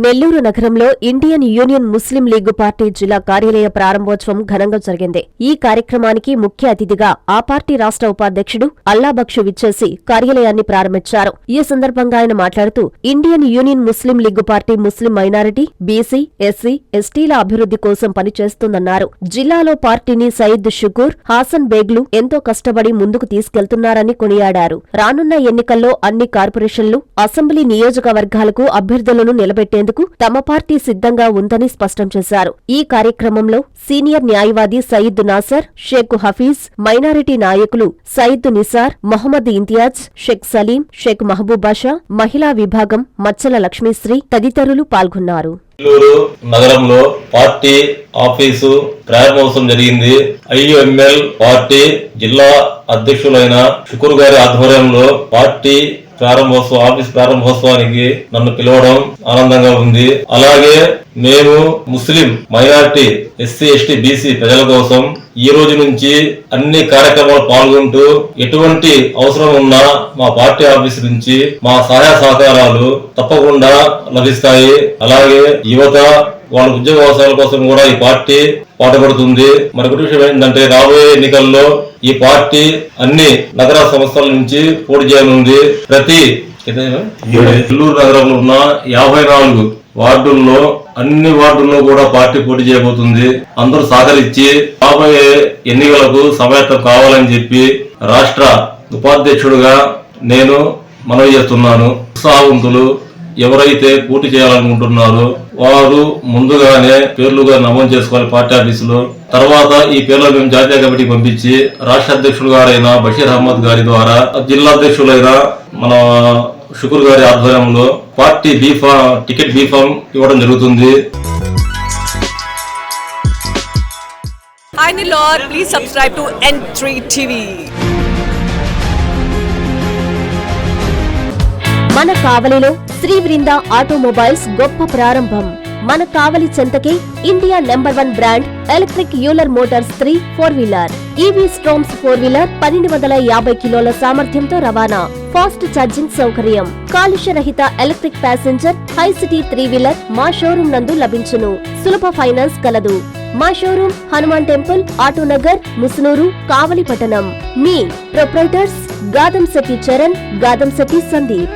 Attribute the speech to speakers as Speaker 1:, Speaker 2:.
Speaker 1: నెల్లూరు నగరంలో Indian union ముస్లిం league party జిల్లా కార్యాలయ ప్రారంభోత్సవం ఘనంగా జరిగింది. ఈ కార్యక్రమానికి ముఖ్య అతిథిగా ఆ పార్టీ రాష్ట్ర ఉపాధ్యక్షుడు అల్లాబక్షు విచ్చేసి కార్యాలయాన్ని ప్రారంభించారు. ఈ సందర్భంగా ఆయన మాట్లాడుతూ ఇండియన్ యూనియన్ ముస్లిం league party Muslim minority, BC, SC, ఎస్టీల అభివృద్ధి కోసం పనిచేస్తుందన్నారు. జిల్లాలో పార్టీని సయీద్ షుకూర్, హాసన్ బేగ్లు ఎంతో కష్టపడి ముందుకు తీసుకెళ్తున్నారని కొనియాడారు. రానున్న ఎన్నికల్లో అన్ని కార్పొరేషన్లు, అసెంబ్లీ నియోజకవర్గాలకు అభ్యర్థులను నిలబెట్టేందుకు తమ పార్టీ సిద్ధంగా ఉందని స్పష్టం చేశారు. ఈ కార్యక్రమంలో సీనియర్ న్యాయవాది సయీద్ నాసర్, షేక్ హఫీజ్, మైనారిటీ నాయకులు సయీద్ నిసార్, మొహమ్మద్ ఇంతియాజ్, షేక్ సలీం, షేక్ మహబూబ్ బాషా, మహిళా విభాగం మచ్చల లక్ష్మీశ్రీ తదితరులు పాల్గొన్నారు.
Speaker 2: నెల్లూరు నగరంలో పార్టీ ఆఫీసు ప్రారంభోత్సవం జరిగింది. ఐయుఎంఎల్ పార్టీ జిల్లా అధ్యక్షులైన షుకూర్ గారి ఆధ్వర్యంలో పార్టీ ఆఫీస్ ప్రారంభోత్సవానికి నన్ను పిలవడం ఆనందంగా ఉంది. అలాగే మేము ముస్లిం మైనారిటీ, ఎస్సీ, ఎస్టీ, బీసీ ప్రజల కోసం ఈ రోజు నుంచి అన్ని కార్యక్రమాలు పాల్గొంటూ ఎటువంటి అవసరం ఉన్నా మా పార్టీ ఆఫీస్ నుంచి మా సహాయ సహకారాలు తప్పకుండా లభిస్తాయి. అలాగే యువత వాళ్ళ ఉద్యోగ అవసరాల కోసం కూడా ఈ పార్టీ పాటుపడుతుంది. మరొకటి విషయం ఏంటంటే రాబోయే ఎన్నికల్లో ఈ పార్టీ అన్ని నగర సంస్థల నుంచి పోటీ చేయనుంది. ప్రతి నెల్లూరు నగరంలో ఉన్న 54 వార్డుల్లో అన్ని వార్డుల్లో కూడా పార్టీ పోటీ చేయబోతుంది. అందరూ సహకరించి రాబోయే ఎన్నికలకు సమాయత్తం కావాలని చెప్పి రాష్ట్ర ఉపాధ్యక్షుడుగా నేను మనవి చేస్తున్నాను. ఉత్సాహవంతులు ఎవరైతే పోటీ చేయాలనుకుంటున్నారో వారు ముందుగానే పేర్లుగా నమోదు చేసుకోవాలి పార్టీ ఆఫీసులో. తర్వాత ఈ పేర్లు మేము జాతీయ కమిటీకి పంపించి రాష్ట్ర అధ్యక్షులు గారైన బషీర్ అహ్మద్ గారి ద్వారా జిల్లా అధ్యక్షులైన మన షుకూర్ గారి ఆధ్వర్యంలో పార్టీ టికెట్ బీఫామ్ ఇవ్వడం జరుగుతుంది.
Speaker 3: Hi Nellore, please subscribe to N3 TV.
Speaker 1: మన కావలిలో శ్రీ బృంద ఆటోమొబైల్స్ గొప్ప ప్రారంభం. మన కావలి చెంతకే India number 1 brand electric Euler motors 3 4-వీలర్, ఈవీ స్ట్రోమ్స్ 4-వీలర్ 1250 కిలోల సామర్థ్యంతో రవాణా, ఫాస్ట్ ఛార్జింగ్ సౌకర్యం, కాలుష్య రహిత ఎలక్ట్రిక్ ప్యాసింజర్ హై సిటీ 3-వీలర్ మా షోరూం నందు లభించును. సులభ ఫైనాన్స్ కలదు. మా షోరూం హనుమాన్ టెంపుల్, ఆటోనగర్, ముసునూరు, కావలి పట్టణం. మీ ప్రొప్రైటర్స్ గాదంశెట్టి చరణ్, గాదంశెట్టి సందీప్.